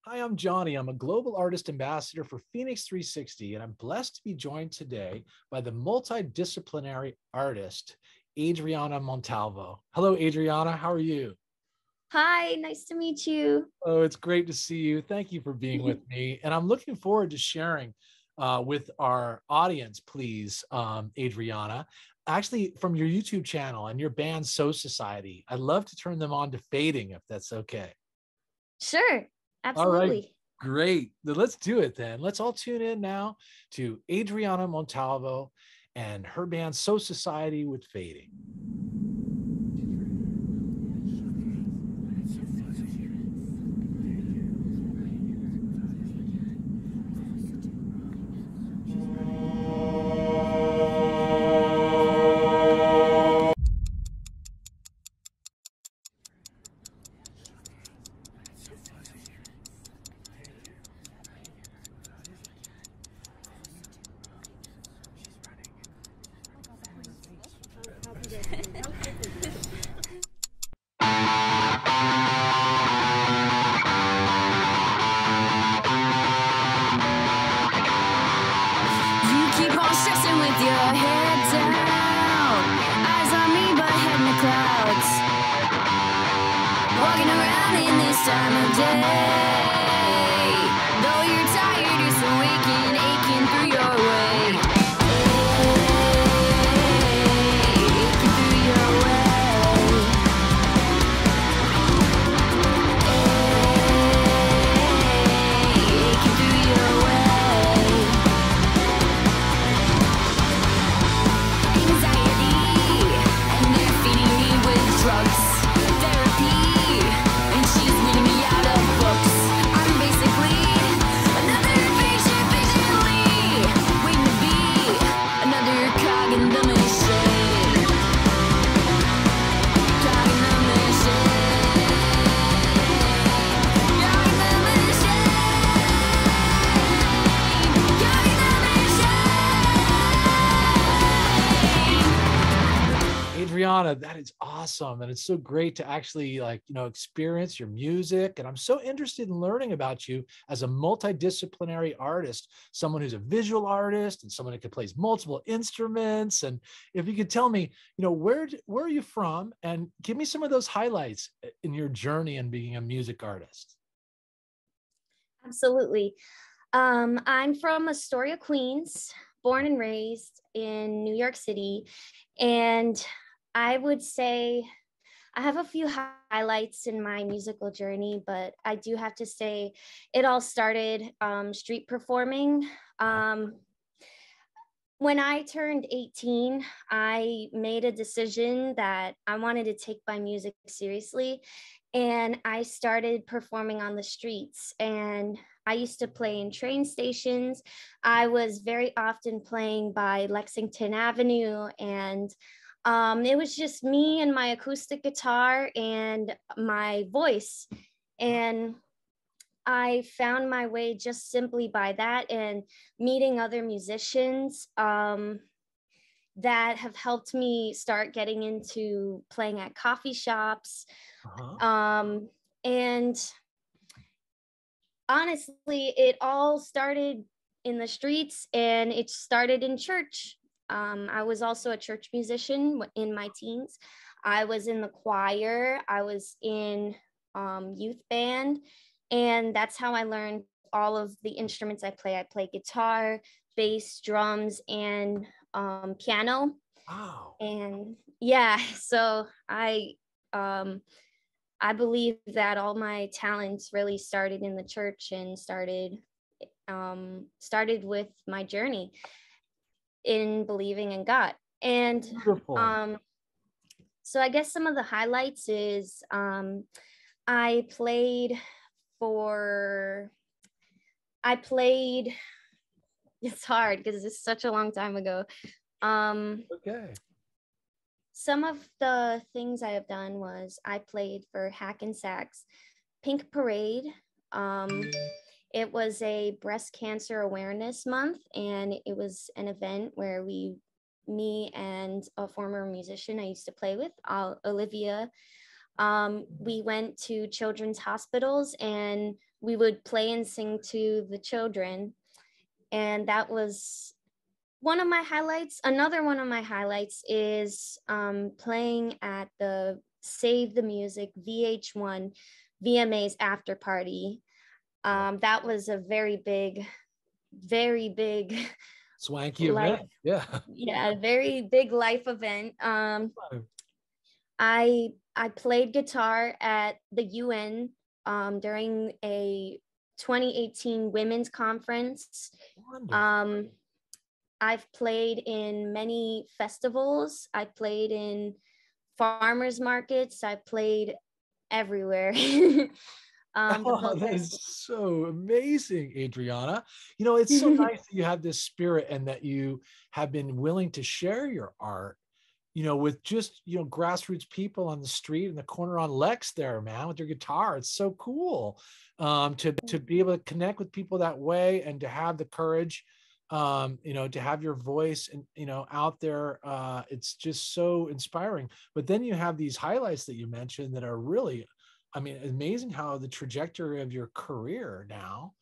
Hi, I'm Johnny. I'm a global artist ambassador for FENIX360, and I'm blessed to be joined today by the multidisciplinary artist, Adriana Montalvo. Hello, Adriana. How are you? Hi, nice to meet you. Oh, it's great to see you. Thank you for being with me. And I'm looking forward to sharing with our audience, please, Adriana, actually from your YouTube channel and your band, So Society. I'd love to turn them on to fading if that's okay. Sure, All right, absolutely. great. Then let's do it then. Let's all tune in now to Adriana Montalvo and her band So Society with Fading. You keep on stressing with your head down. Eyes on me, but head in the clouds. Walking around in this time of day. Though you're tired, you're still waking, aching through your way. Aching through your way. Aching through your way. Anxiety, and they're feeding me with drugs. Therapy, and she's reading me out of books. I'm basically another patient patiently waiting to be another cog in the machine. Cog in the machine. Cog in the machine. Cog in the machine. Adriana, that is awesome. And it's so great to actually experience your music. And I'm so interested in learning about you as a multidisciplinary artist, someone who's a visual artist and someone who plays multiple instruments. And if you could tell me, where are you from and give me some of those highlights in your journey in being a music artist. Absolutely. I'm from Astoria, Queens, born and raised in New York City. And I would say I have a few highlights in my musical journey, but I do have to say it all started street performing. Um, when I turned 18, I made a decision that I wanted to take my music seriously. And I started performing on the streets. And I used to play in train stations. I was very often playing by Lexington Avenue. And it was just me and my acoustic guitar and my voice. And I found my way just simply by that and meeting other musicians that have helped me start getting into playing at coffee shops. Uh-huh. And honestly, it all started in the streets and it started in church. I was also a church musician in my teens. I was in the choir, I was in youth band, and that's how I learned all of the instruments I play. I play guitar, bass, drums, and piano. Wow. And yeah, so um, I believe that all my talents really started in the church and started with my journey in believing in God. And Beautiful. so I guess some of the highlights is I played for I played it's hard because it's such a long time ago. Okay. Some of the things I have done was I played for Hackensack's Pink Parade. It was a breast cancer awareness month, and it was an event where me and a former musician I used to play with, Olivia, we went to children's hospitals and we would play and sing to the children. And that was one of my highlights. Another one of my highlights is playing at the Save the Music VH1 VMA's after party. That was a very big Swanky life, event. Yeah. yeah, very big life event. I played guitar at the UN during a 2018 women's conference. Wonderful. I've played in many festivals. I played in farmers markets. I played everywhere. Oh, that is so amazing, Adriana. You know, it's so nice that you have this spirit and that you have been willing to share your art, you know, with just, you know, grassroots people on the street in the corner on Lex there, man, with your guitar. It's so cool to be able to connect with people that way and to have the courage, you know, to have your voice and, you know, out there. It's just so inspiring. But then you have these highlights that you mentioned that are really, I mean, amazing how the trajectory of your career now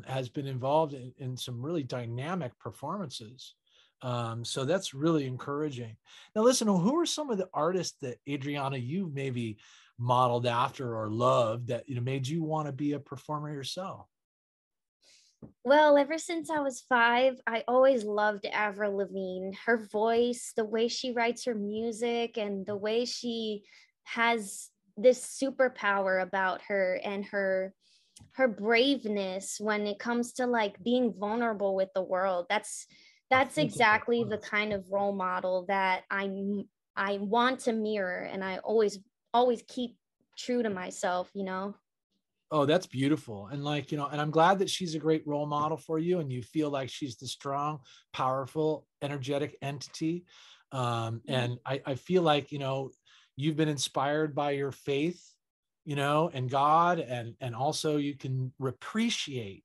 has been involved in some really dynamic performances. So that's really encouraging. Now, listen, who are some of the artists that Adriana, you maybe modeled after or loved that, you know, made you want to be a performer yourself? Well, ever since I was 5, I always loved Avril Lavigne. Her voice, the way she writes her music, and the way she has this superpower about her, and her braveness when it comes to like being vulnerable with the world. That's exactly the kind of role model that I want to mirror, and I always keep true to myself, you know. Oh, that's beautiful. And like, you know, and I'm glad that she's a great role model for you and you feel like she's the strong, powerful, energetic entity. And I feel like, you know, you've been inspired by your faith, you know, and God, and also you can appreciate,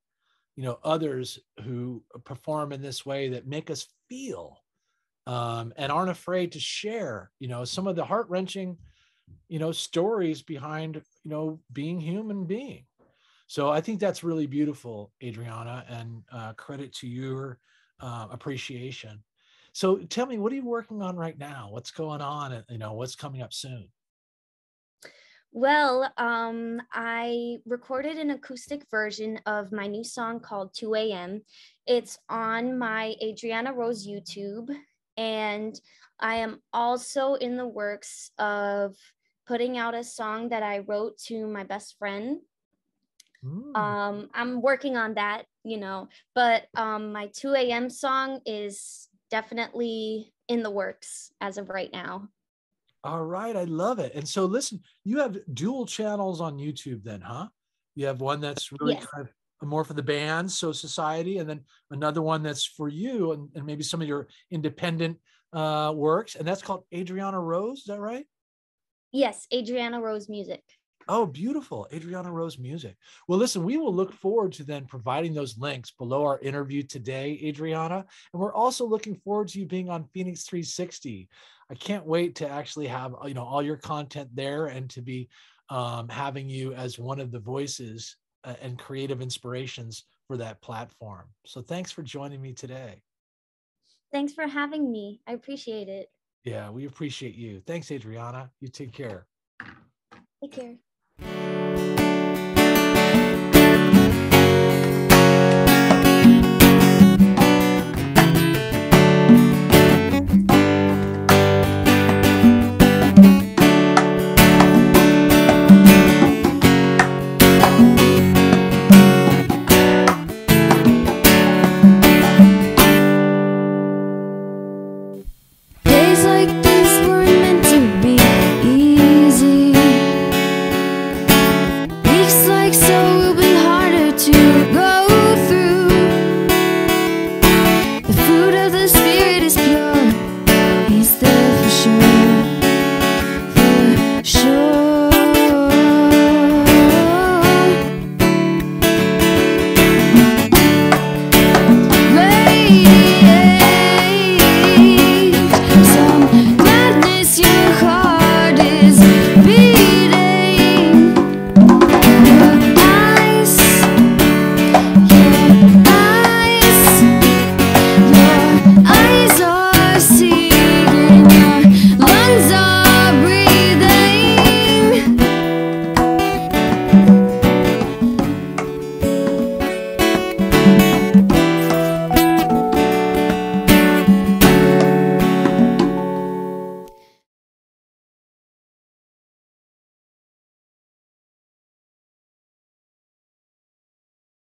you know, others who perform in this way that make us feel and aren't afraid to share, you know, some of the heart-wrenching, you know, stories behind, you know, being human being. So I think that's really beautiful, Adriana, and credit to your appreciation. So tell me, what are you working on right now? What's going on? And, you know, what's coming up soon? Well, I recorded an acoustic version of my new song called 2 a.m. It's on my Adriana Rose YouTube, and I am also in the works of putting out a song that I wrote to my best friend. I'm working on that, you know, but my 2 a.m. song is definitely in the works as of right now. All right, I love it. And so listen, you have dual channels on YouTube then, huh? You have one that's really Yes. kind of more for the bands, so Society, and then another one that's for you and maybe some of your independent works, and that's called Adriana Rose, is that right? Yes, Adriana Rose Music. Oh, beautiful. Adriana Rose Music. Well, listen, we will look forward to then providing those links below our interview today, Adriana. And we're also looking forward to you being on FENIX360. I can't wait to actually have, you know, all your content there and to be having you as one of the voices and creative inspirations for that platform. So thanks for joining me today. Thanks for having me. I appreciate it. Yeah, we appreciate you. Thanks, Adriana. You take care. Take care.